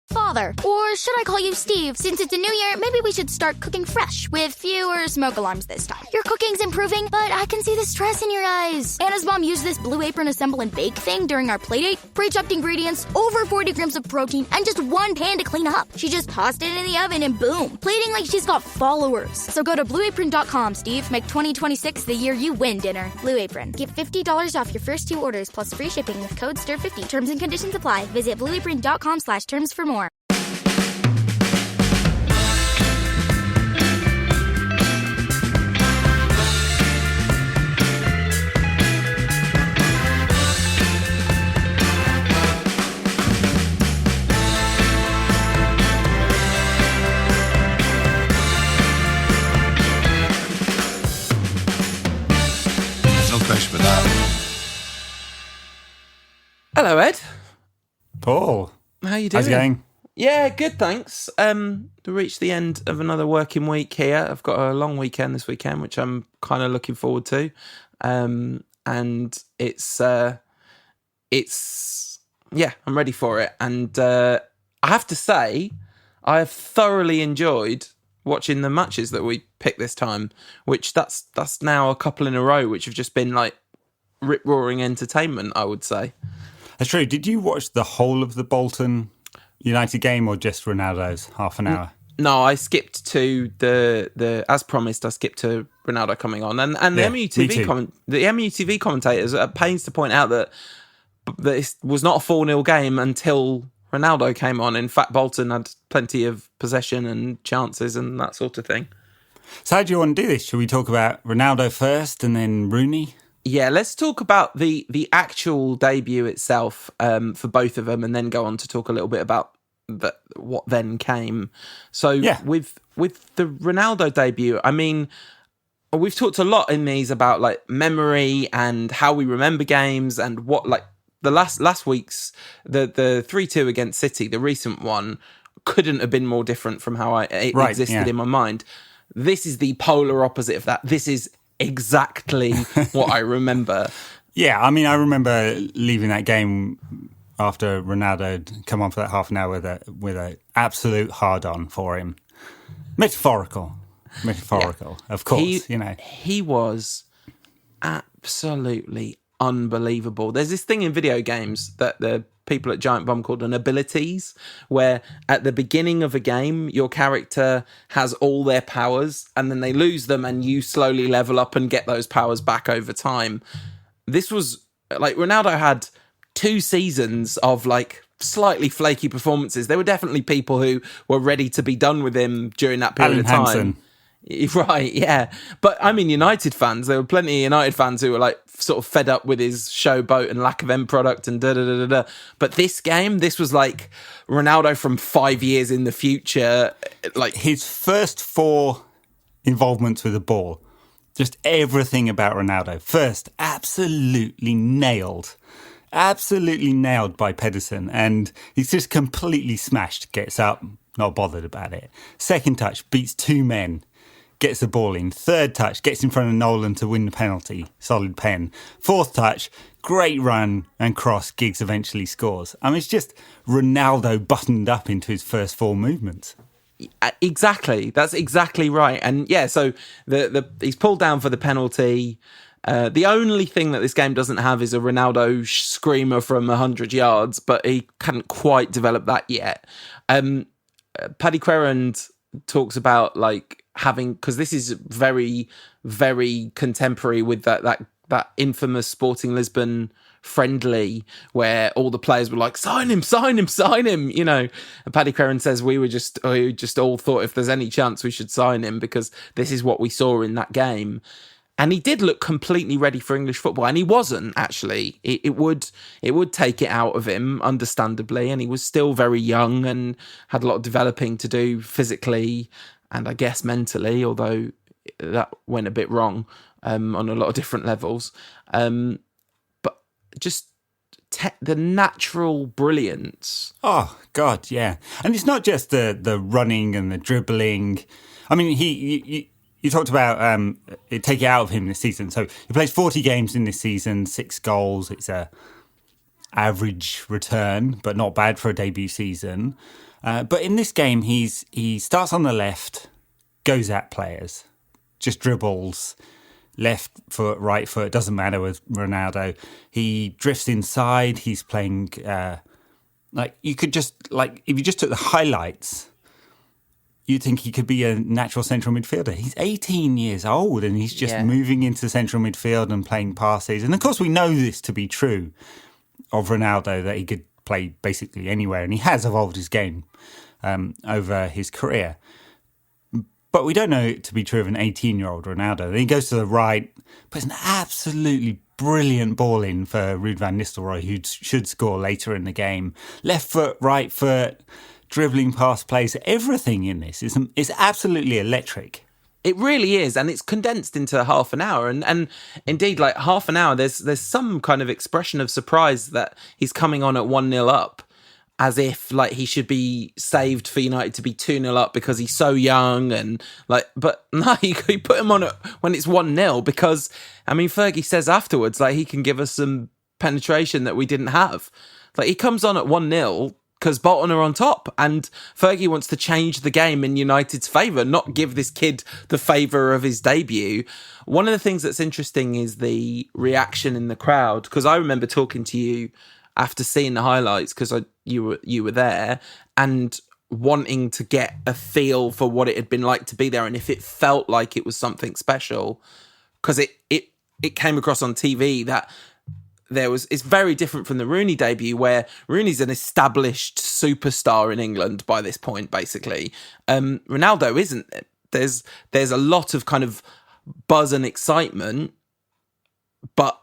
Father. Or should I call you Steve? Since it's a new year, maybe we should start cooking fresh, with fewer smoke alarms this time. Your cooking's improving, but I can see the stress in your eyes. Anna's mom used this Blue Apron assemble and bake thing during our playdate. Pre-chopped ingredients, over 40 grams of protein, and just one pan to clean up. She just tossed it in the oven and boom, plating like she's got followers. So go to blueapron.com, Steve. Make 2026 the year you win dinner. Blue Apron. Get $50 off your first 2 orders plus free shipping with code STIR50. Terms and conditions apply. Visit blueapron.com/terms for more. Hello, Ed. Paul. How you doing? How's it going? Yeah, good, thanks. We reached the end of another working week here. I've got a long weekend this weekend, which I'm kind of looking forward to. And it's I'm ready for it. And I have to say, I have thoroughly enjoyed watching the matches that we picked this time, which that's now a couple in a row, which have just been like rip-roaring entertainment, I would say. That's true. Did you watch the whole of the Bolton United game or just Ronaldo's half an hour? No, I skipped to the as promised. I skipped to Ronaldo coming on, and the MUTV commentators are at pains to point out that it was not a 4-0 game until Ronaldo came on. In fact, Bolton had plenty of possession and chances and that sort of thing. So how do you want to do this? Should we talk about Ronaldo first and then Rooney? Yeah, let's talk about the actual debut itself for both of them, and then go on to talk a little bit about what then came. So with the Ronaldo debut, I mean, we've talked a lot in these about like memory and how we remember games, and what like the last week's the 3-2 against City, the recent one, couldn't have been more different from how it existed in my mind. This is the polar opposite of that. This is exactly what I remember. Yeah, I mean, I remember leaving that game after Ronaldo had come on for that half an hour with a absolute hard-on for him. Metaphorical, of course, He was absolutely unbelievable. There's this thing in video games that the people at Giant Bomb called an abilities, where at the beginning of a game, your character has all their powers and then they lose them and you slowly level up and get those powers back over time. This was like Ronaldo had 2 seasons of like slightly flaky performances. There were definitely people who were ready to be done with him during that period of time. Hansen. Right, yeah. But I mean, United fans, there were plenty of United fans who were like sort of fed up with his showboat and lack of end product and da-da-da-da-da. But this game, this was like Ronaldo from 5 years in the future. Like his first 4 involvements with the ball, just everything about Ronaldo. First, absolutely nailed by Pedersen, and he's just completely smashed, gets up, not bothered about it. Second touch, beats 2 men, gets the ball in. Third touch, gets in front of Nolan to win the penalty. Solid pen. Fourth touch, great run and cross. Giggs eventually scores. I mean, it's just Ronaldo buttoned up into his first 4 movements. Exactly. That's exactly right. And yeah, so he's pulled down for the penalty. The only thing that this game doesn't have is a Ronaldo screamer from 100 yards, but he hadn't quite developed that yet. Paddy Crerand talks about like having, because this is very, very contemporary with that infamous Sporting Lisbon friendly where all the players were like, sign him, you know. And Paddy Crerand says we just all thought if there's any chance we should sign him because this is what we saw in that game. And he did look completely ready for English football, and he wasn't actually. It would take it out of him, understandably, and he was still very young and had a lot of developing to do physically and I guess mentally, although that went a bit wrong on a lot of different levels. But just the natural brilliance. Oh God, yeah, and it's not just the running and the dribbling. I mean, You talked about take it out of him this season. So he plays 40 games in this season, 6 goals. It's a average return, but not bad for a debut season. But in this game, he starts on the left, goes at players, just dribbles, left foot, right foot, doesn't matter with Ronaldo. He drifts inside. He's playing if you just took the highlights, you'd think he could be a natural central midfielder. He's 18 years old and he's just moving into central midfield and playing passes. And of course, we know this to be true of Ronaldo, that he could play basically anywhere, and he has evolved his game over his career. But we don't know it to be true of an 18-year-old Ronaldo. Then he goes to the right, puts an absolutely brilliant ball in for Ruud van Nistelrooy, who should score later in the game. Left foot, right foot, dribbling past plays. Everything in this is absolutely electric. It really is, and it's condensed into half an hour. And indeed, like half an hour, there's some kind of expression of surprise that he's coming on at 1-0 up, as if like he should be saved for United to be 2-0 up because he's so young, and but no, you put him on it when it's 1-0 because, I mean, Fergie says afterwards, like, he can give us some penetration that we didn't have. Like, he comes on at 1-0 because Bolton are on top, and Fergie wants to change the game in United's favour, not give this kid the favour of his debut. One of the things that's interesting is the reaction in the crowd, because I remember talking to you after seeing the highlights, because you were there, and wanting to get a feel for what it had been like to be there and if it felt like it was something special, because it came across on TV that it's very different from the Rooney debut, where Rooney's an established superstar in England by this point, basically. Ronaldo isn't. There's a lot of kind of buzz and excitement, but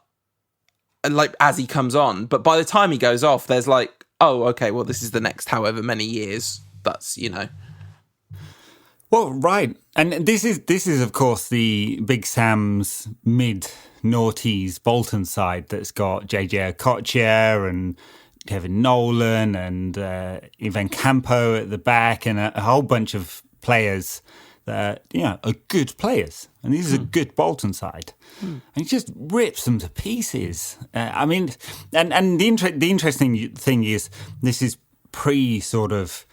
like as he comes on, but by the time he goes off, there's like, oh, okay, well, this is the next however many years. That's, Well, right. And this is of course the Big Sam's mid-noughties Bolton side that's got JJ Okocha and Kevin Nolan and Ivan Campo at the back, and a whole bunch of players that are good players. And these are a good Bolton side. And he just rips them to pieces. I mean, and the interesting thing is, this is pre sort of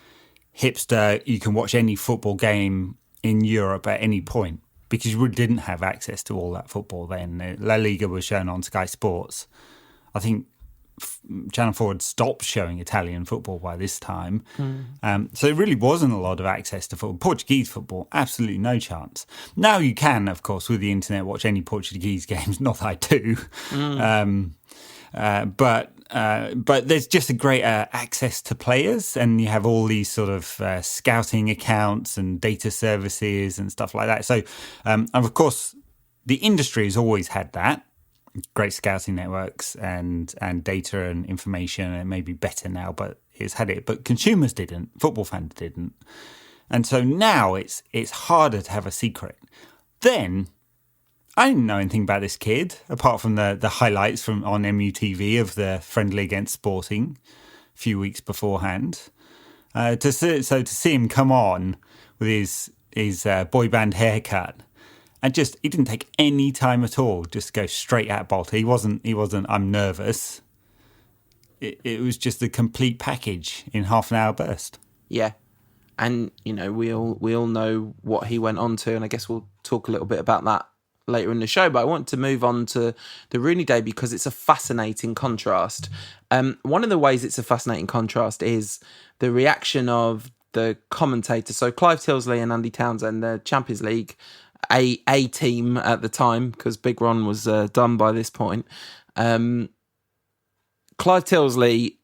hipster, you can watch any football game in Europe at any point, because you didn't have access to all that football then. La Liga was shown on Sky Sports. I think Channel 4 had stopped showing Italian football by this time. So there really wasn't a lot of access to football. Portuguese football, absolutely no chance. Now you can, of course, with the internet, watch any Portuguese games. Not that I do. But there's just a greater access to players, and you have all these sort of scouting accounts and data services and stuff like that. So, and of course, the industry has always had that. Great scouting networks and data and information. It may be better now, but it's had it. But consumers didn't. Football fans didn't. And so now it's harder to have a secret. Then I didn't know anything about this kid, apart from the highlights from on MUTV of the friendly against Sporting a few weeks beforehand. To see him come on with his boy band haircut, and just he didn't take any time at all, just go straight at Bolton. He wasn't. I'm nervous. It was just a complete package in half an hour burst. Yeah, and we all know what he went on to, and I guess we'll talk a little bit about that later in the show, but I want to move on to the Rooney debut because it's a fascinating contrast. One of the ways it's a fascinating contrast is the reaction of the commentators. So Clive Tilsley and Andy Townsend, the Champions League A team at the time, because Big Ron was done by this point. Clive Tilsley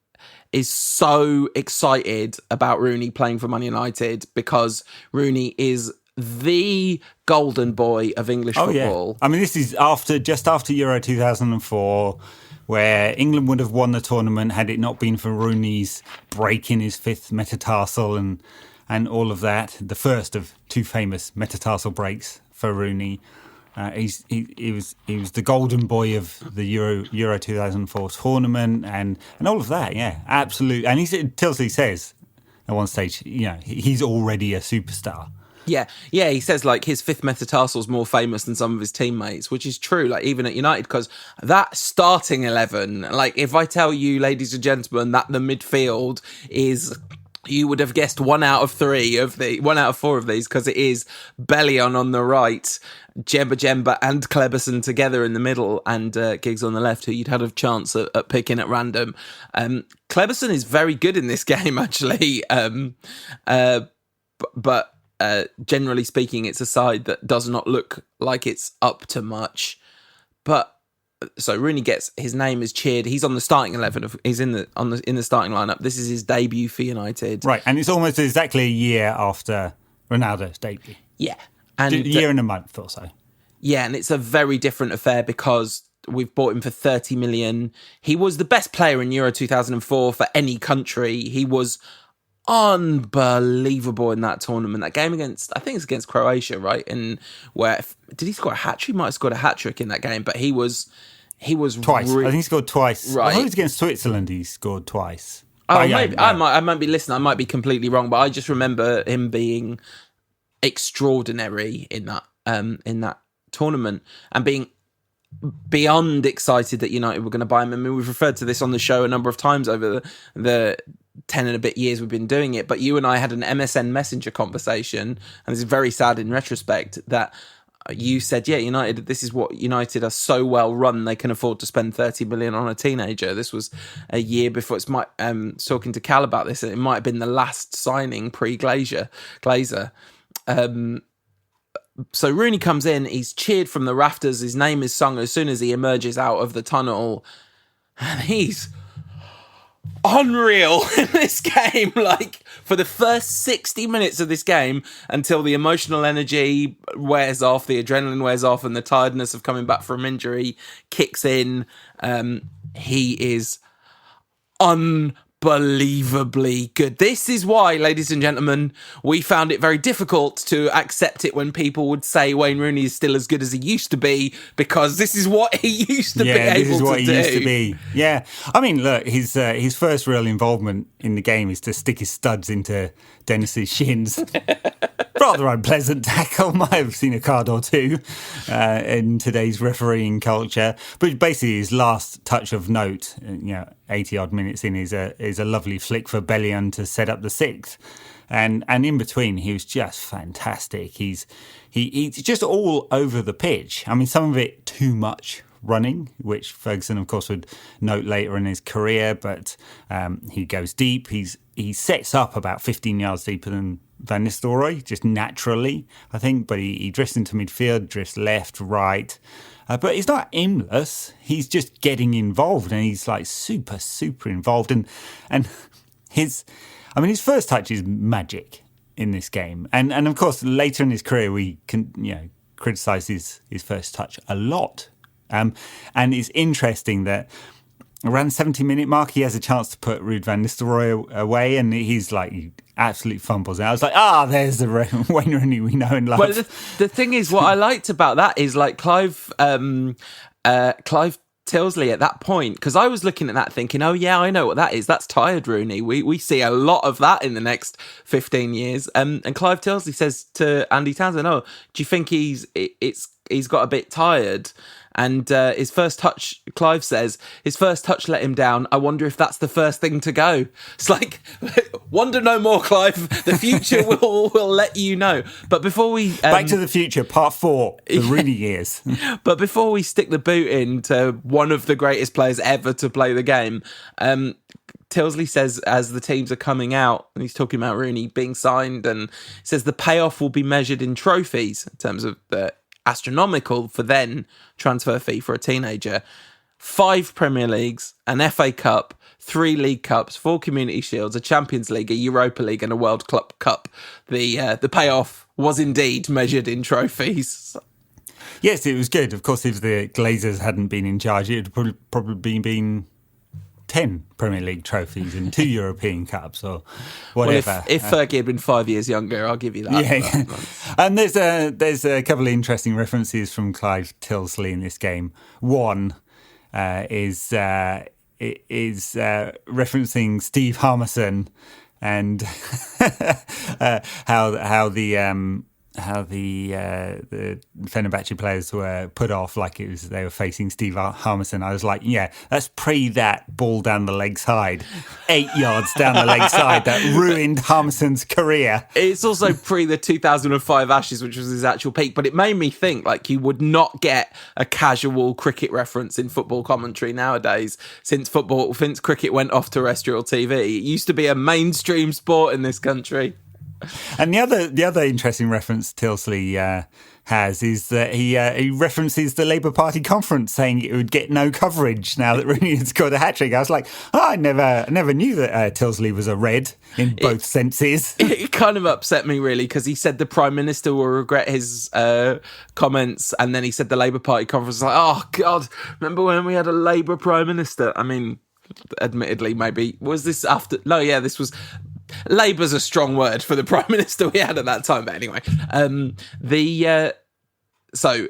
is so excited about Rooney playing for Man United because Rooney is the golden boy of English football. Yeah. I mean, this is just after Euro 2004, where England would have won the tournament had it not been for Rooney's breaking his fifth metatarsal and all of that. The first of two famous metatarsal breaks for Rooney. He was the golden boy of the Euro 2004 tournament and all of that. Yeah, absolutely. And Tilsley says at one stage, he's already a superstar. Yeah, he says like his fifth metatarsal is more famous than some of his teammates, which is true, like even at United, because that starting 11, like if I tell you, ladies and gentlemen, that the midfield is you would have guessed one out of four of these, because it is Bellion on the right, Jemba and Kleberson together in the middle, and Giggs on the left, who you'd had a chance at picking at random. Kleberson is very good in this game, actually, but generally speaking, it's a side that does not look like it's up to much. But so Rooney gets, his name is cheered. He's on the starting 11. He's in the starting lineup. This is his debut for United. Right, and it's almost exactly a year after Ronaldo's debut. Yeah, and a year and a month or so. Yeah, and it's a very different affair because we've bought him for 30 million. He was the best player in Euro 2004 for any country. He was unbelievable in that tournament. That game against, I think it's against Croatia, right? And where did he score a hat trick? He might have scored a hat trick in that game, but he was twice. I think he scored twice. Right. I think it was against Switzerland. He scored twice. Oh, maybe I might be listening. I might be completely wrong, but I just remember him being extraordinary in that tournament and being beyond excited that United were going to buy him. I mean, we've referred to this on the show a number of times over the 10 and a bit years we've been doing it, but you and I had an MSN Messenger conversation, and this is very sad in retrospect, that you said, yeah, United, this is what United are so well run, they can afford to spend 30 million on a teenager. This was a year before. It's talking to Cal about this, and it might have been the last signing pre-Glazer. So Rooney comes in, he's cheered from the rafters, his name is sung as soon as he emerges out of the tunnel, and he's unreal in this game. Like, for the first 60 minutes of this game, until the emotional energy wears off, the adrenaline wears off, and the tiredness of coming back from injury kicks in, he is unbelievably good. This is why, ladies and gentlemen, we found it very difficult to accept it when people would say Wayne Rooney is still as good as he used to be, because this is what he used to be able to do. Yeah, this is what he used to be. Yeah. I mean, look, his first real involvement in the game is to stick his studs into Dennis's shins. Rather unpleasant tackle. Might have seen a card or two in today's refereeing culture. But basically, his last touch of note, 80-odd minutes in, is a lovely flick for Bellion to set up the sixth. And in between, he was just fantastic. He's just all over the pitch. I mean, some of it too much running, which Ferguson, of course, would note later in his career. But he goes deep. He sets up about 15 yards deeper than Van Nistelrooy, just naturally, I think. But he drifts into midfield, drifts left, right. But he's not aimless. He's just getting involved, and he's like super, super involved. And his first touch is magic in this game. And of course, later in his career, we can criticise his first touch a lot. And it's interesting that around the 70-minute mark, he has a chance to put Ruud van Nistelrooy away, and he's like, he absolutely fumbles. And I was like, there's the Wayne Rooney we know and love. Well, the thing is, what I liked about that is, like, Clive Tilsley at that point, because I was looking at that thinking, oh yeah, I know what that is. That's tired Rooney. We see a lot of that in the next 15 years. And Clive Tilsley says to Andy Townsend, "Oh, do you think he's got a bit tired?" And his first touch, Clive says, his first touch let him down. I wonder if that's the first thing to go. It's like, wonder no more, Clive. The future will let you know. But before we... Back to the Future, Part 4, the Rooney years. But before we stick the boot into one of the greatest players ever to play the game, Tilsley says, as the teams are coming out, and he's talking about Rooney being signed, and says the payoff will be measured in trophies in terms of the astronomical for then transfer fee for a teenager. 5 Premier Leagues, an FA Cup, 3 League Cups, 4 Community Shields, a Champions League, a Europa League, and a World Club Cup. The payoff was indeed measured in trophies. Yes, it was good. Of course, if the Glazers hadn't been in charge, it would probably been 10 Premier League trophies and 2 European Cups or whatever. Well, if Fergie had been 5 years younger, I'll give you that. Yeah. And there's a couple of interesting references from Clive Tilsley in this game. One is referencing Steve Harmison and how the Fenerbahçe players were put off like they were facing Steve Harmison. I was like, yeah, that's pre that ball down the leg side, 8 yards down the leg side that ruined Harmison's career. It's also pre the 2005 Ashes, which was his actual peak. But it made me think like you would not get a casual cricket reference in football commentary nowadays since cricket went off terrestrial TV. It used to be a mainstream sport in this country. And the other interesting reference Tilsley has is that he references the Labour Party conference, saying it would get no coverage now that Rooney had scored a hat-trick. I was like, I never knew that Tilsley was a red in both senses. It kind of upset me, really, because he said the Prime Minister will regret his comments, and then he said the Labour Party conference. Like, oh, God, remember when we had a Labour Prime Minister? I mean, admittedly, maybe. Was this after... No, yeah, this was... Labour's a strong word for the Prime Minister we had at that time. But anyway, so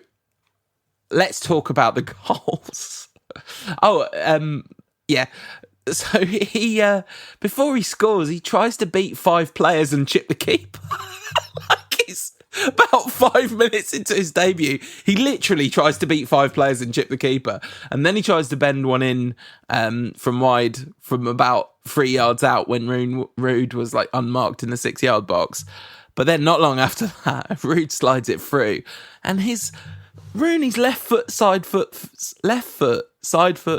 let's talk about the goals. Yeah. So he before he scores, he tries to beat 5 players and chip the keeper. Like he's about 5 minutes into his debut, he literally tries to beat 5 players and chip the keeper, and then he tries to bend one in from wide from about 3 yards out when Rood was like unmarked in the 6-yard box. But then not long after that, Rood slides it through, and Rooney's left foot side foot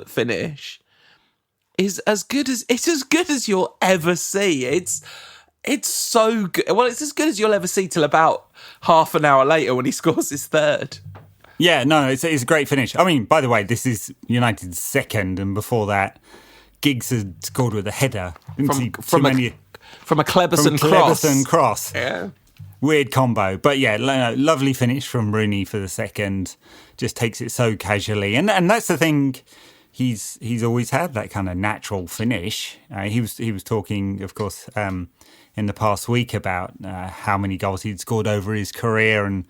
finish is as good as you'll ever see. It's so good. Well, it's as good as you'll ever see till about half an hour later when he scores his third. Yeah, no, it's a great finish. I mean, by the way, this is United's second, and before that, Giggs had scored with a header. From a Cleberson cross. Yeah. Weird combo. But yeah, lovely finish from Rooney for the second. Just takes it so casually. And that's the thing, he's always had that kind of natural finish. He was talking, of course, in the past week about how many goals he'd scored over his career, and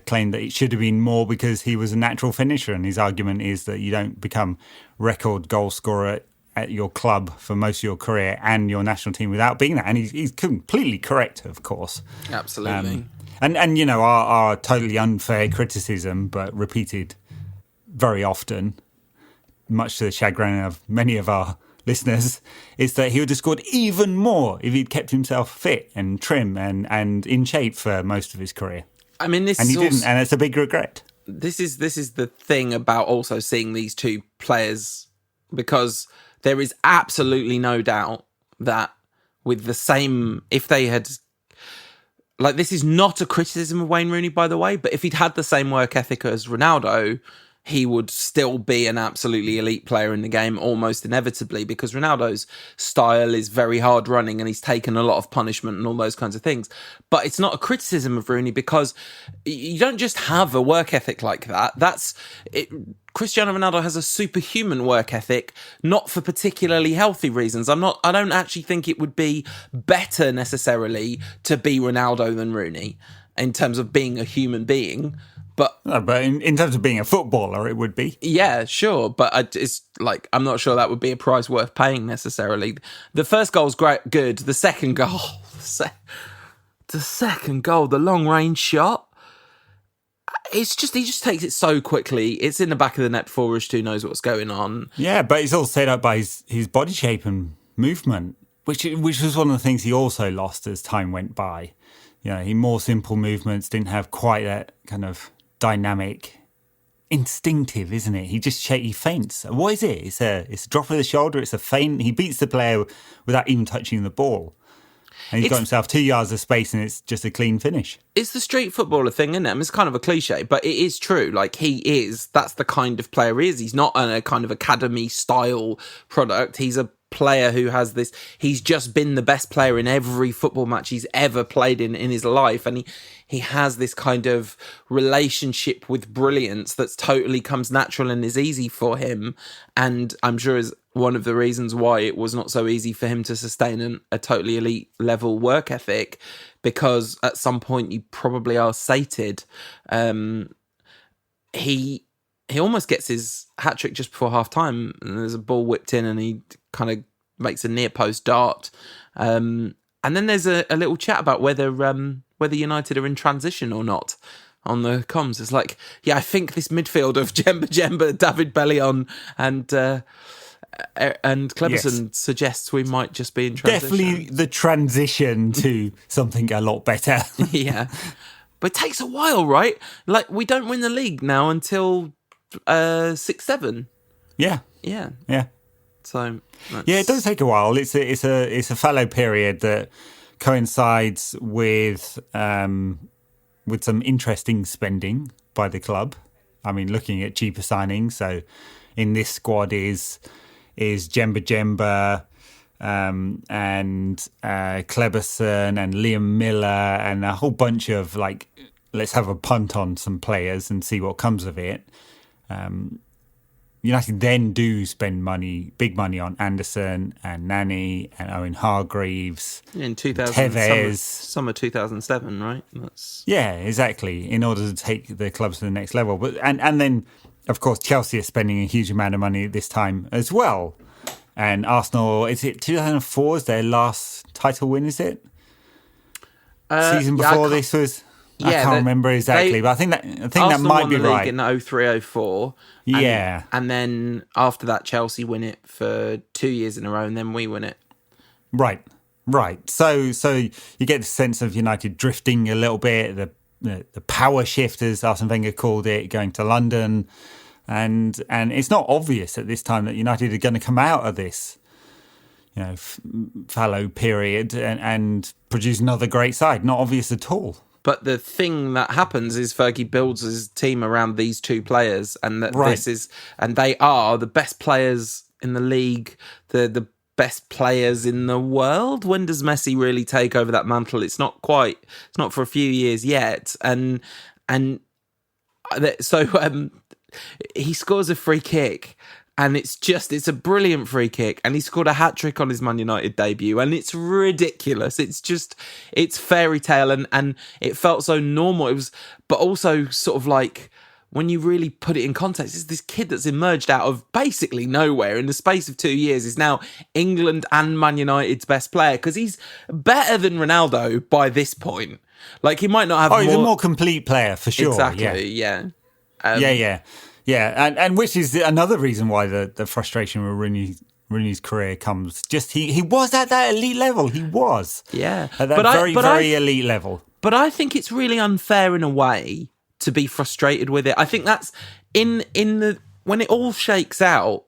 claimed that it should have been more because he was a natural finisher. And his argument is that you don't become record goal scorer at your club for most of your career and your national team without being that. And he's completely correct, of course. Absolutely. And you know, our totally unfair criticism, but repeated very often, much to the chagrin of many of our listeners, is that he would have scored even more if he'd kept himself fit and trim and in shape for most of his career. I mean, didn't, and it's a big regret. This is the thing about also seeing these two players, because there is absolutely no doubt that with the same, if they had, like, this is not a criticism of Wayne Rooney, by the way, but if he'd had the same work ethic as Ronaldo, he would still be an absolutely elite player in the game, almost inevitably, because Ronaldo's style is very hard running and he's taken a lot of punishment and all those kinds of things. But it's not a criticism of Rooney, because you don't just have a work ethic like that. That's it. Cristiano Ronaldo has a superhuman work ethic, not for particularly healthy reasons. I don't actually think it would be better necessarily to be Ronaldo than Rooney in terms of being a human being. But in terms of being a footballer, it would be. Yeah, sure. But it's like, I'm not sure that would be a price worth paying necessarily. The first goal's good. The second goal, the long range shot. It's just, he just takes it so quickly. It's in the back of the net before Rushdu knows what's going on. Yeah, but it's all set up by his body shape and movement, which was one of the things he also lost as time went by. You know, he more simple movements, didn't have quite that kind of dynamic, instinctive, isn't it? He feints. What is it? It's a drop of the shoulder. It's a feint. He beats the player without even touching the ball. And he's got himself 2 yards of space, and it's just a clean finish. It's the street footballer thing, isn't it? I mean, it's kind of a cliche, but it is true. Like, that's the kind of player he is. He's not a kind of academy style product. He's a player who has this, he's just been the best player in every football match he's ever played in his life, and he has this kind of relationship with brilliance that's totally comes natural and is easy for him, and I'm sure is one of the reasons why it was not so easy for him to sustain a totally elite level work ethic, because at some point you probably are sated. He almost gets his hat-trick just before half-time, and there's a ball whipped in and he kind of makes a near-post dart. And then there's a little chat about whether whether United are in transition or not on the comms. It's like, yeah, I think this midfield of Jemba, David Bellion and Cleberson suggests we might just be in transition. Definitely the transition to something a lot better. Yeah. But it takes a while, right? Like, we don't win the league now until 6-7. Yeah. Yeah. Yeah. So yeah, it does take a while. It's a fallow period that coincides with some interesting spending by the club. I mean, looking at cheaper signings. So in this squad is Jemba and Cleberson and Liam Miller and a whole bunch of, like, let's have a punt on some players and see what comes of it. United then do spend big money on Anderson and Nani and Owen Hargreaves. In 2000, Tevez. Summer 2007, right? Yeah, exactly, in order to take the clubs to the next level. But and then, of course, Chelsea is spending a huge amount of money at this time as well. And Arsenal, is it 2004 is their last title win, is it? Season before this was... I can't remember exactly, but I think that might be right. In 03-04. Yeah. And then after that, Chelsea win it for 2 years in a row, and then we win it. Right. So you get the sense of United drifting a little bit, the power shift, as Arsene Wenger called it, going to London. And it's not obvious at this time that United are going to come out of this, fallow period and produce another great side. Not obvious at all. But the thing that happens is Fergie builds his team around these two players, and and they are the best players in the league, the best players in the world. When does Messi really take over that mantle? It's not for a few years yet. And so he scores a free kick. And it's a brilliant free kick. And he scored a hat-trick on his Man United debut. And it's ridiculous. It's fairy tale. And it felt so normal. It was, but also sort of like, when you really put it in context, it's this kid that's emerged out of basically nowhere in the space of 2 years is now England and Man United's best player. Because he's better than Ronaldo by this point. Like, he might not have he's a more complete player, for sure. Exactly, yeah. Yeah, and which is another reason why the frustration with Rooney's career comes. Just he was at that elite level. He was. Yeah. At that very elite level. But I think it's really unfair in a way to be frustrated with it. I think that's when it all shakes out,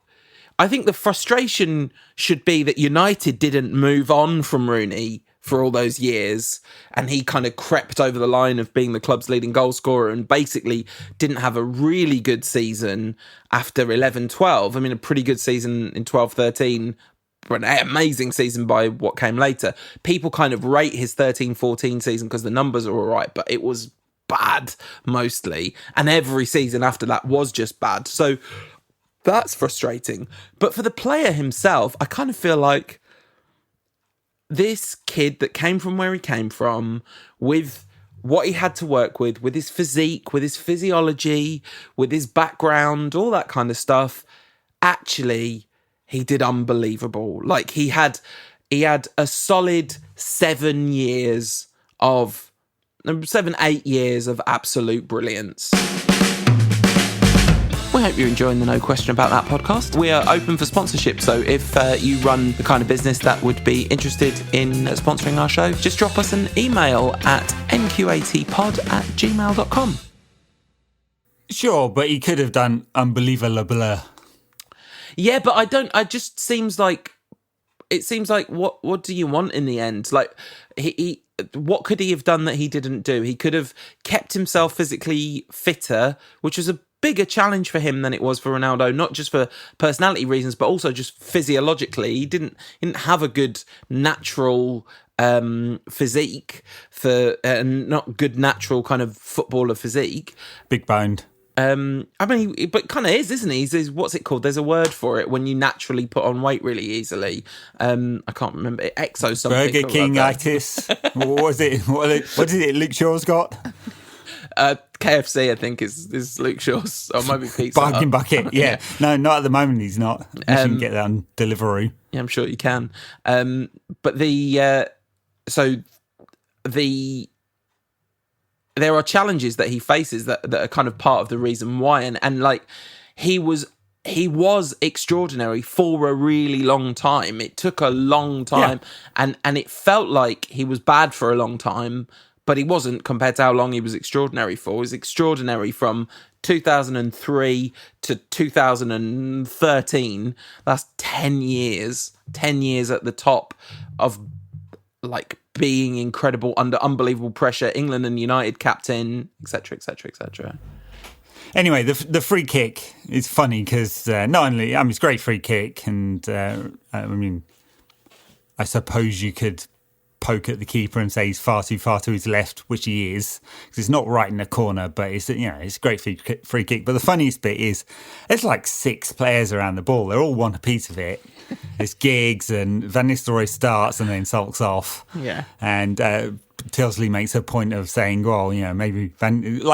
I think the frustration should be that United didn't move on from Rooney for all those years, and he kind of crept over the line of being the club's leading goal scorer and basically didn't have a really good season after 11-12. I mean, a pretty good season in 12-13, but an amazing season by what came later. People kind of rate his 13-14 season because the numbers are all right, but it was bad mostly, and every season after that was just bad. So that's frustrating. But for the player himself, I kind of feel like this kid that came from where he came from, with what he had to work with his physique, with his physiology, with his background, all that kind of stuff, actually, he did unbelievable. Like, he had a solid 7 years of 7-8 years of absolute brilliance. We hope you're enjoying the No Question About That podcast. We are open for sponsorship, so if you run the kind of business that would be interested in sponsoring our show, just drop us an email at nqatpod@gmail.com. Sure, but he could have done unbelievable. Yeah, but it seems like what do you want in the end? Like, he what could he have done that he didn't do? He could have kept himself physically fitter, which was a bigger challenge for him than it was for Ronaldo, not just for personality reasons, but also just physiologically. He didn't have a good natural physique not good natural kind of footballer physique. Big boned. I mean, but kind of is, isn't he? He's what's it called? There's a word for it when you naturally put on weight really easily. I can't remember. Exo something. Burger King-itis. What was it? What did it Luke Shaw's got? KFC, I think, is Luke Shaw's, or maybe Pizza Hut. Bargain bucket, yeah. No, not at the moment. He's not. You can get that on Deliveroo. Yeah, I'm sure you can. But the there are challenges that he faces that are kind of part of the reason why. And like, he was extraordinary for a really long time. It took a long time, and it felt like he was bad for a long time, but he wasn't compared to how long he was extraordinary for. He was extraordinary from 2003 to 2013. That's 10 years. 10 years at the top of, like, being incredible under unbelievable pressure. England and United captain, etc., etc., etc. Anyway, the free kick is funny because not only, it's a great free kick, and I suppose you could poke at the keeper and say he's far too his left, which he is, because it's not right in the corner, but it's a great free kick. But the funniest bit is there's like 6 players around the ball. They're all want a piece of it. It's Giggs, and Van Nistelrooy starts and then sulks off. Yeah. And Tilsley makes a point of saying, well, maybe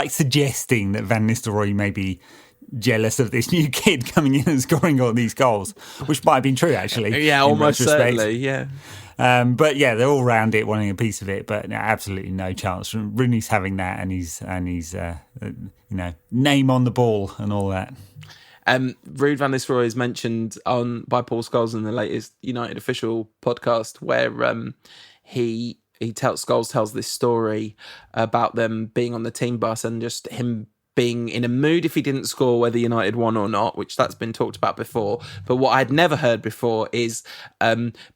suggesting that Van Nistelrooy may be jealous of this new kid coming in and scoring all these goals, which might have been true, actually. Yeah, almost certainly, yeah. But yeah, they're all round it, wanting a piece of it, but absolutely no chance. Rooney's having that, and he's name on the ball and all that. Ruud van Nistelrooy is mentioned by Paul Scholes in the latest United official podcast, where Scholes tells this story about them being on the team bus and just him being in a mood if he didn't score, whether United won or not, which that's been talked about before. But what I'd never heard before is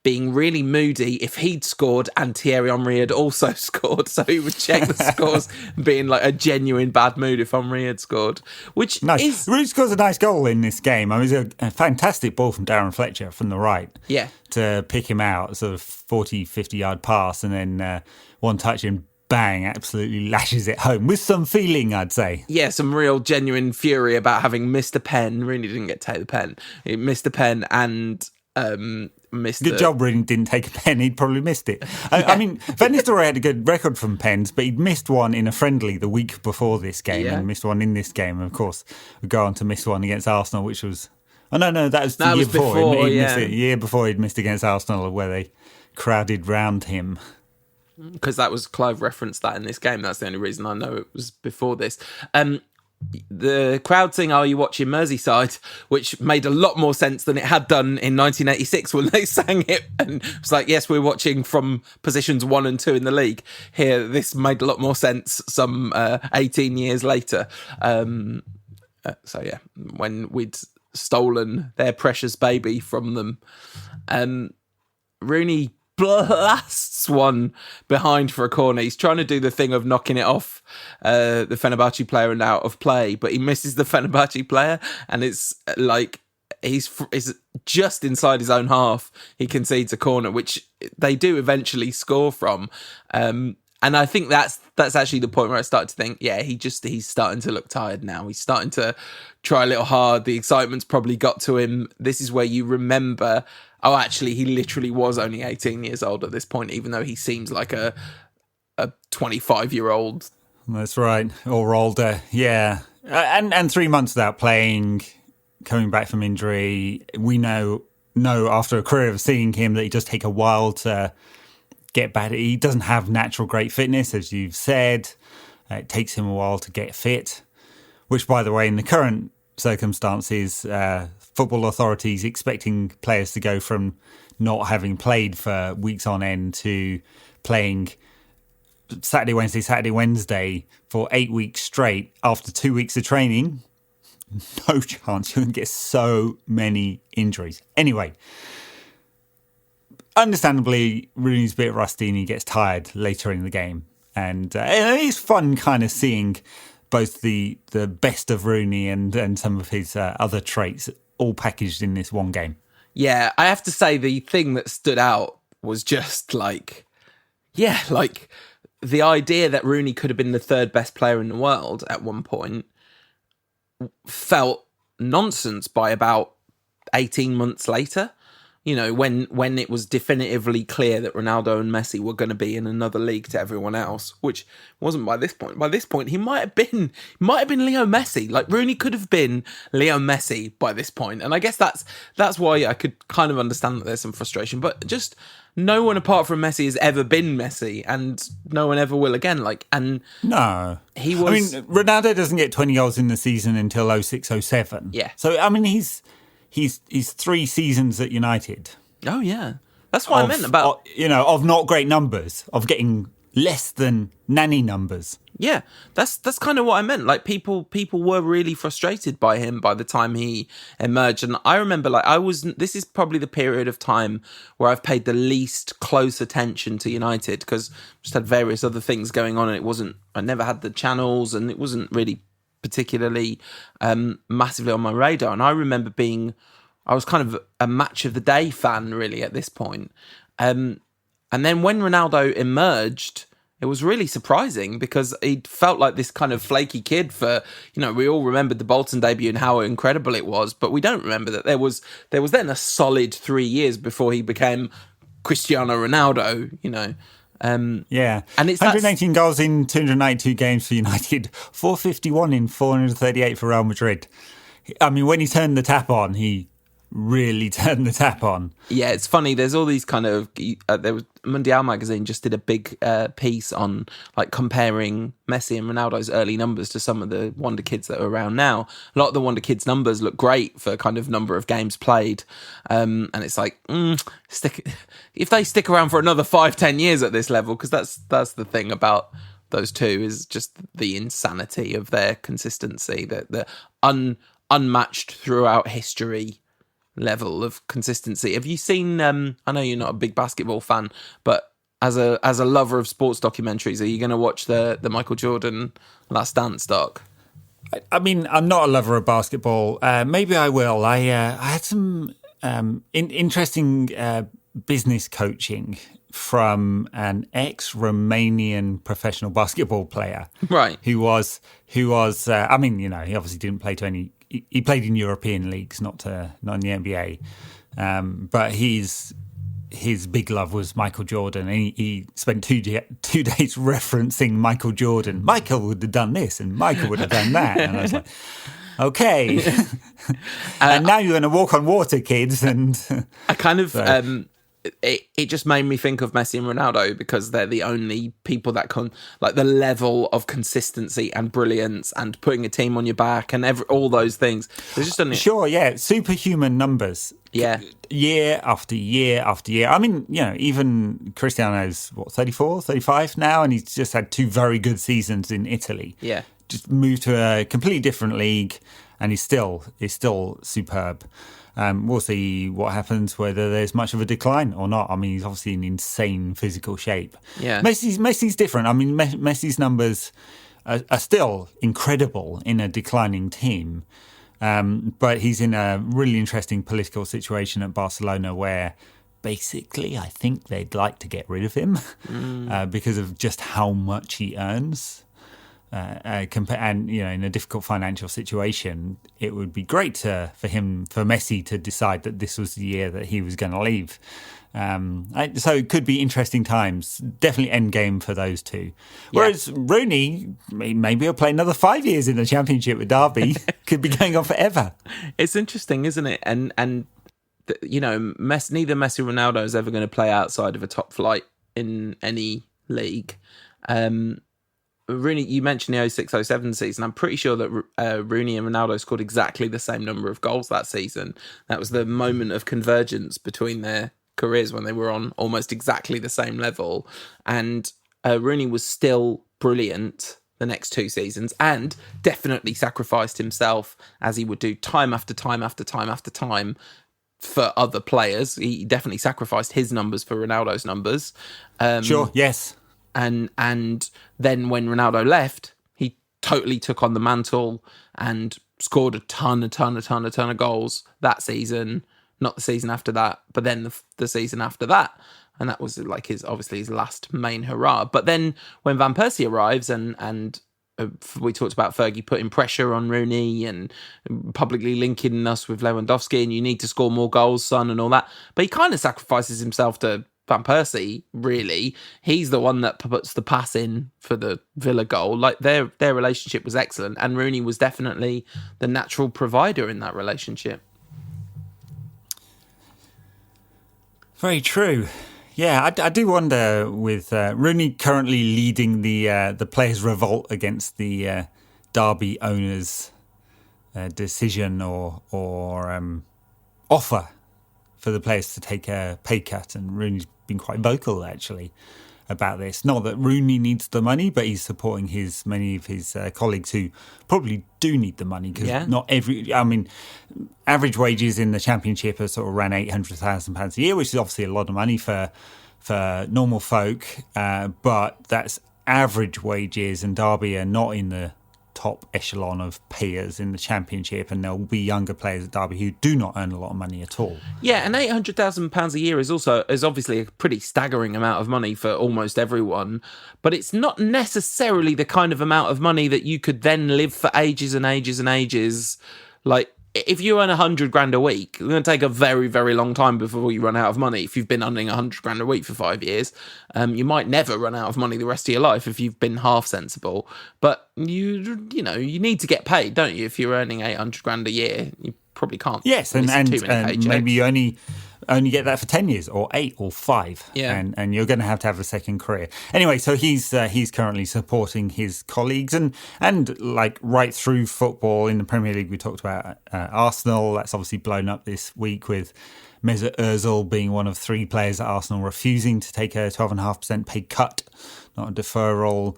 being really moody if he'd scored and Thierry Henry had also scored. So he would check the scores, being like a genuine bad mood if Henry had scored, which nice. is... Rooney scores a nice goal in this game. It was a fantastic ball from Darren Fletcher from the right. Yeah. To pick him out, sort of 40, 50-yard pass, and then one touch and bang, absolutely lashes it home with some feeling, I'd say. Yeah, some real genuine fury about having missed a pen. Rooney didn't get to take the pen. He missed a pen and missed Good job Rooney didn't take a pen. He'd probably missed it. I mean, Van Nistelrooy had a good record from pens, but he'd missed one in a friendly the week before this game and missed one in this game. And of course, would go on to miss one against Arsenal, which was... Oh, no, that was the year before. He'd missed it. The year before he'd missed against Arsenal, where they crowded round him. Because that was, Clive referenced that in this game. That's the only reason I know it was before this. The crowd sing "Are You Watching Merseyside?" which made a lot more sense than it had done in 1986 when they sang it, and it was like, yes, we're watching from positions 1 and 2 in the league. Here, this made a lot more sense some 18 years later. So yeah, when we'd stolen their precious baby from them, Rooney blasts one behind for a corner. He's trying to do the thing of knocking it off the Fenerbahçe player and out of play, but he misses the Fenerbahçe player, and it's like he's just inside his own half. He concedes a corner, which they do eventually score from. And I think that's actually the point where I started to think, yeah, he's starting to look tired now. He's starting to try a little hard. The excitement's probably got to him. This is where you remember, oh, actually, he literally was only 18 years old at this point, even though he seems like a 25-year-old. That's right, or older, yeah. And 3 months without playing, coming back from injury. We know after a career of seeing him that it does take a while to get back. He doesn't have natural great fitness, as you've said. It takes him a while to get fit, which, by the way, in the current circumstances, football authorities expecting players to go from not having played for weeks on end to playing Saturday, Wednesday for 8 weeks straight after 2 weeks of training. No chance. You can get so many injuries. Anyway, understandably, Rooney's a bit rusty and he gets tired later in the game. And it is fun kind of seeing both the best of Rooney and some of his other traits all packaged in this one game. Yeah, I have to say the thing that stood out was just like the idea that Rooney could have been the third best player in the world at one point felt nonsense by about 18 months later, when it was definitively clear that Ronaldo and Messi were going to be in another league to everyone else, which wasn't by this point. By this point, he might have been Leo Messi. Like Rooney could have been Leo Messi by this point, and I guess that's why I could kind of understand that there's some frustration. But just no one apart from Messi has ever been Messi, and no one ever will again. No, he was. I mean, Ronaldo doesn't get 20 goals in the season until 06-07. Yeah. So I mean, he's 3 seasons at United. Oh yeah, that's what I meant about of not great numbers, of getting less than nanny numbers. Yeah, that's kind of what I meant. Like people were really frustrated by him by the time he emerged, and I remember this is probably the period of time where I've paid the least close attention to United because just had various other things going on, and I never had the channels, and it wasn't really particularly massively on my radar. And I remember I was kind of a match of the day fan really at this point. And then when Ronaldo emerged, it was really surprising because he felt like this kind of flaky kid we all remembered the Bolton debut and how incredible it was, but we don't remember that there was then a solid 3 years before he became Cristiano Ronaldo, Yeah, and it's 118 goals in 292 games for United, 451 in 438 for Real Madrid. I mean, when he turned the tap on, he really turned the tap on. Yeah, it's funny. There's all these kind of Mundial magazine just did a big piece on comparing Messi and Ronaldo's early numbers to some of the Wonder Kids that are around now. A lot of the Wonder Kids numbers look great for kind of number of games played, and it's like if they stick around for another 5-10 years at this level, because that's the thing about those two is just the insanity of their consistency, the unmatched throughout history level of consistency. Have you seen I know you're not a big basketball fan, but as a lover of sports documentaries, are you going to watch the Michael Jordan Last Dance doc? I mean, I'm not a lover of basketball. Maybe I will. I had some interesting business coaching from an ex-Romanian professional basketball player, right? Who was I mean, he obviously didn't play to any. He played in European leagues, not in the NBA. But his big love was Michael Jordan, and he spent 2 days referencing Michael Jordan. Michael would have done this, and Michael would have done that. And I was like, okay. And now you're going to walk on water, kids. And I kind of it just made me think of Messi and Ronaldo because they're the only people that can, the level of consistency and brilliance and putting a team on your back and all those things. There's just sure, yeah, superhuman numbers. Yeah. Year after year after year. I mean, even Cristiano's 34, 35 now, and he's just had 2 very good seasons in Italy. Yeah. Just moved to a completely different league, and he's still superb. We'll see what happens, whether there's much of a decline or not. I mean, he's obviously in insane physical shape. Yeah, Messi's different. I mean, Messi's numbers are still incredible in a declining team, but he's in a really interesting political situation at Barcelona where basically I think they'd like to get rid of him because of just how much he earns. And in a difficult financial situation, it would be great for Messi to decide that this was the year that he was going to leave. So it could be interesting times. Definitely end game for those two. Whereas Rooney, maybe he'll play another 5 years in the Championship with Derby. Could be going on forever. It's interesting, isn't it? And neither Messi or Ronaldo is ever going to play outside of a top flight in any league. Rooney, you mentioned the 06-07 season. I'm pretty sure that Rooney and Ronaldo scored exactly the same number of goals that season. That was the moment of convergence between their careers when they were on almost exactly the same level. And Rooney was still brilliant the next 2 seasons and definitely sacrificed himself, as he would do time after time after time after time, for other players. He definitely sacrificed his numbers for Ronaldo's numbers. Sure, yes. And then when Ronaldo left, he totally took on the mantle and scored a ton of goals that season. Not the season after that, but then the season after that. And that was his last main hurrah. But then when Van Persie arrives and we talked about Fergie putting pressure on Rooney and publicly linking us with Lewandowski, and you need to score more goals, son, and all that. But he kind of sacrifices himself to Van Persie, really. He's the one that puts the pass in for the Villa goal. Like, their relationship was excellent, and Rooney was definitely the natural provider in that relationship. Very true. Yeah, I do wonder with Rooney currently leading the players' revolt against the Derby owners' decision or offer for the players to take a pay cut, and Rooney's been quite vocal actually about this. Not that Rooney needs the money, but he's supporting many of his colleagues who probably do need the money, because average wages in the Championship are sort of around £800,000 a year, which is obviously a lot of money for normal folk, but that's average wages, and Derby are not in the top echelon of payers in the Championship, and there'll be younger players at Derby who do not earn a lot of money at all. Yeah, and £800,000 a year is obviously a pretty staggering amount of money for almost everyone, but it's not necessarily the kind of amount of money that you could then live for ages and ages and ages. Like, if you earn 100 grand a week, it's going to take a very, very long time before you run out of money. If you've been earning 100 grand a week for 5 years, you might never run out of money the rest of your life if you've been half sensible. But you need to get paid, don't you? If you're earning 800 grand a year, you probably can't. Yes, and maybe you only get that for 10 years or 8 or 5. Yeah. And you're going to have a second career. Anyway, so he's currently supporting his colleagues and like right through football in the Premier League. We talked about Arsenal. That's obviously blown up this week with Mesut Ozil being one of 3 players at Arsenal refusing to take a 12.5% pay cut, not a deferral.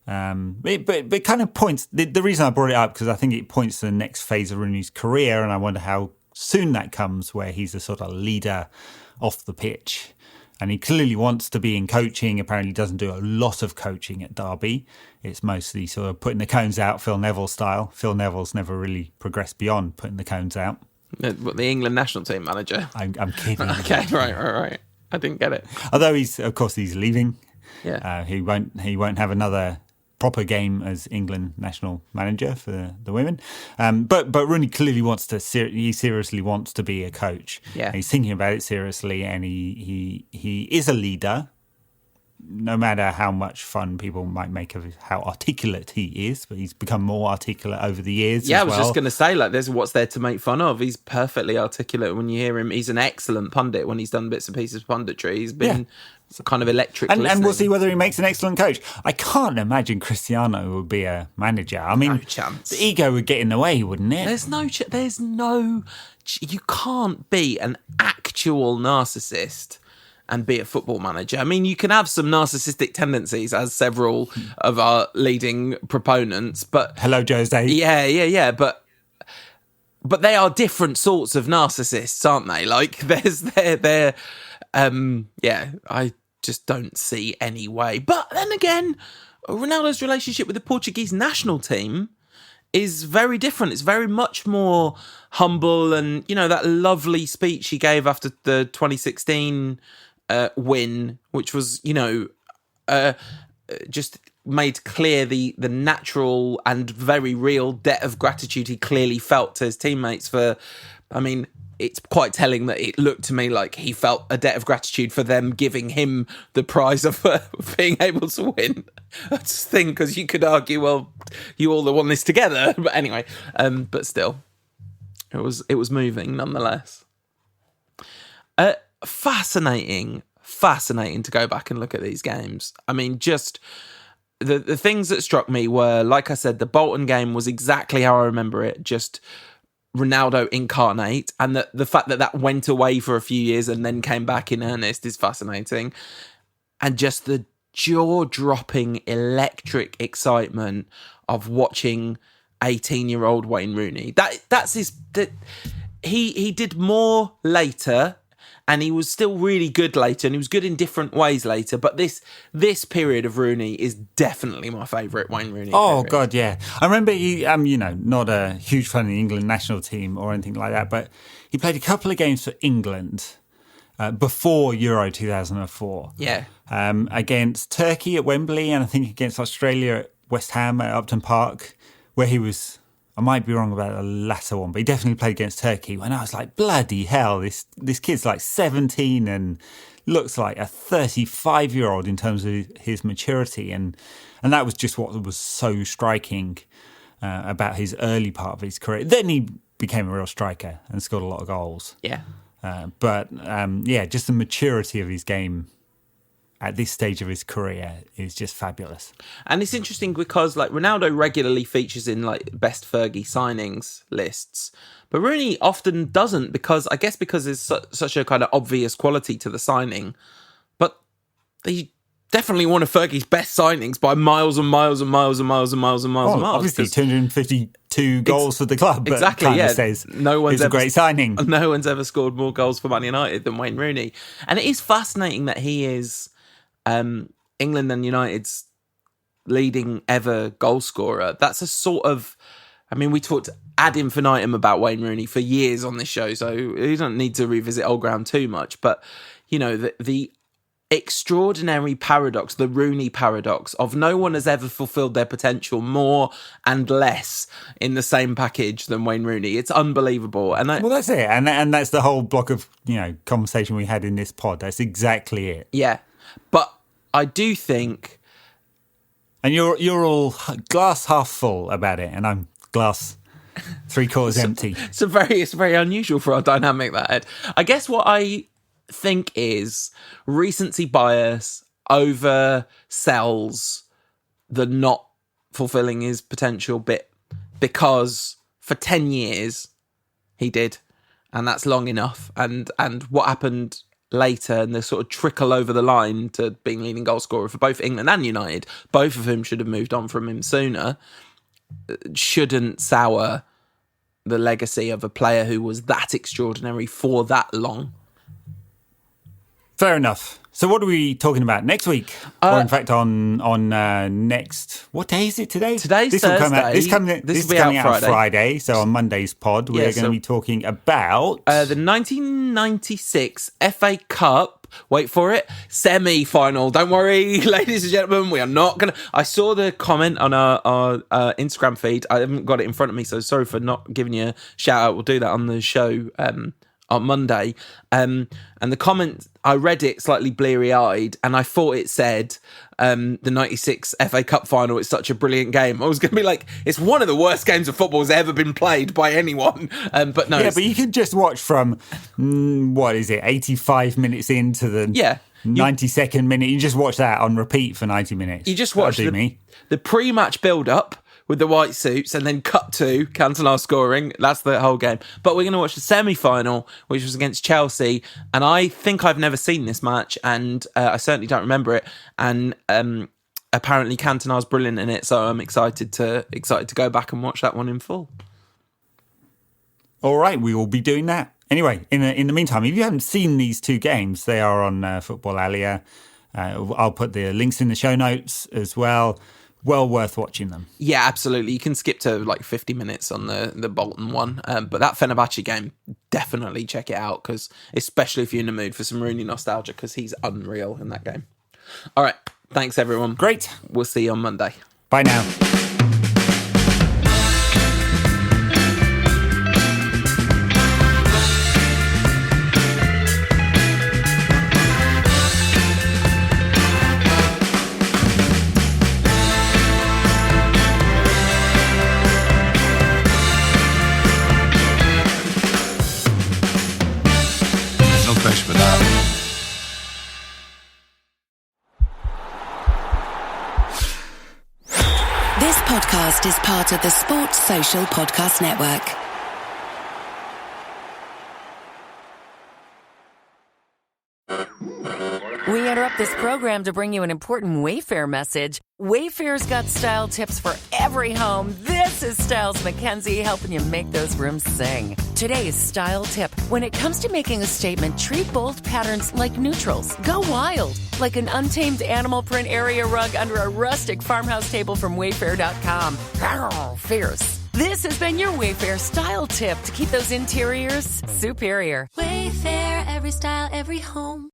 But it kind of points, the reason I brought it up, because I think it points to the next phase of Rooney's career, and I wonder how soon that comes, where he's a sort of leader off the pitch. And he clearly wants to be in coaching. Apparently doesn't do a lot of coaching at Derby. It's mostly sort of putting the cones out, Phil Neville style. Phil Neville's never really progressed beyond putting the cones out. The England national team manager? I'm kidding. Okay, right. I didn't get it. Although he's leaving. Yeah. He won't have another proper game as England national manager for the women. But Rooney clearly he seriously wants to be a coach. Yeah. He's thinking about it seriously, and he is a leader, no matter how much fun people might make of how articulate he is, but he's become more articulate over the years. Yeah, as I was well. just going to say, like, there's what's there to make fun of. He's perfectly articulate when you hear him. He's an excellent pundit when he's done bits and pieces of punditry. He's been kind of electric. And we'll see whether he makes an excellent coach. I can't imagine Cristiano would be a manager. I mean, no chance. The ego would get in the way, wouldn't it? There's no, you can't be an actual narcissist and be a football manager. I mean, you can have some narcissistic tendencies, as several of our leading proponents, but... Hello, Jose. Yeah, but they are different sorts of narcissists, aren't they? Like, I just don't see any way. But then again, Ronaldo's relationship with the Portuguese national team is very different. It's very much more humble, and, that lovely speech he gave after the 2016 win, which was, just made clear the natural and very real debt of gratitude he clearly felt to his teammates for, it's quite telling that it looked to me like he felt a debt of gratitude for them giving him the prize of being able to win. I just think, because you could argue, well, you all won this together. But anyway, but still, it was moving nonetheless. Fascinating to go back and look at these games. I mean, just the things that struck me were, like I said, the Bolton game was exactly how I remember it, just Ronaldo incarnate, and the fact that went away for a few years and then came back in earnest is fascinating. And just the jaw-dropping electric excitement of watching 18-year-old Wayne Rooney. He did more later, and he was still really good later, and he was good in different ways later. But this period of Rooney is definitely my favourite Wayne Rooney. Oh, period. God, yeah. I remember he, not a huge fan of the England national team or anything like that, but he played a couple of games for England before Euro 2004. Yeah. Against Turkey at Wembley, and I think against Australia West Ham at Upton Park, where he was, I might be wrong about the latter one, but he definitely played against Turkey, when I was like, bloody hell, this kid's like 17 and looks like a 35-year-old in terms of his maturity. And that was just what was so striking about his early part of his career. Then he became a real striker and scored a lot of goals. Yeah. But just the maturity of his game at this stage of his career is just fabulous. And it's interesting because like Ronaldo regularly features in like best Fergie signings lists, but Rooney often doesn't, because there's such a kind of obvious quality to the signing. But they definitely one of Fergie's best signings by miles and miles and miles and miles and miles and miles and miles. Obviously 252 goals for the club. But exactly, yeah. Says it's a great signing. No one's ever scored more goals for Man United than Wayne Rooney. And it is fascinating that he is England and United's leading ever goal scorer. That's a sort of, we talked ad infinitum about Wayne Rooney for years on this show, so you don't need to revisit old ground too much. But, the extraordinary paradox, the Rooney paradox of no one has ever fulfilled their potential more and less in the same package than Wayne Rooney. It's unbelievable. Well, that's it. And that's the whole block of, conversation we had in this pod. That's exactly it. Yeah. But I do think, and you're all glass half full about it, and I'm glass 3/4 empty. It's very unusual for our dynamic, that, Ed. I guess what I think is recency bias oversells the not fulfilling his potential bit, because for 10 years he did, and that's long enough. And what happened later, and the sort of trickle over the line to being leading goal scorer for both England and United, both of whom should have moved on from him sooner, shouldn't sour the legacy of a player who was that extraordinary for that long. Fair enough. So what are we talking about next week? Or in fact on next... What day is it today? Today's this Thursday. This is coming out on Friday. So on Monday's pod, we're going to be talking about... the 1996 FA Cup, wait for it, semi-final. Don't worry, ladies and gentlemen, we are not going to... I saw the comment on our Instagram feed. I haven't got it in front of me, so sorry for not giving you a shout-out. We'll do that on the show on Monday. And the comment, I read it slightly bleary-eyed, and I thought it said the 96 FA Cup final is such a brilliant game. I was going to be like, it's one of the worst games of football that's ever been played by anyone. But no. Yeah, but you can just watch from, 85 minutes into the 92nd minute. You just watch that on repeat for 90 minutes. You just watch the pre-match build-up with the white suits, and then cut to Cantona scoring. That's the whole game. But we're going to watch the semi-final, which was against Chelsea, and I think I've never seen this match, and I certainly don't remember it. And apparently Cantona's brilliant in it, so I'm excited to go back and watch that one in full. All right, we will be doing that. Anyway, in the meantime, if you haven't seen these two games, they are on Football Alia. I'll put the links in the show notes as well. Well worth watching them. Yeah, absolutely. You can skip to like 50 minutes on the Bolton one. But that Fenerbahçe game, definitely check it out, because especially if you're in the mood for some Rooney nostalgia, because he's unreal in that game. All right. Thanks, everyone. Great. We'll see you on Monday. Bye now. This podcast is part of the Sports Social Podcast Network. We interrupt this program to bring you an important Wayfair message. Wayfair's got style tips for every home. This is Styles McKenzie helping you make those rooms sing. Today's style tip: when it comes to making a statement, treat bold patterns like neutrals. Go wild, like an untamed animal print area rug under a rustic farmhouse table from Wayfair.com. Arr, fierce. This has been your Wayfair style tip to keep those interiors superior. Wayfair, every style, every home.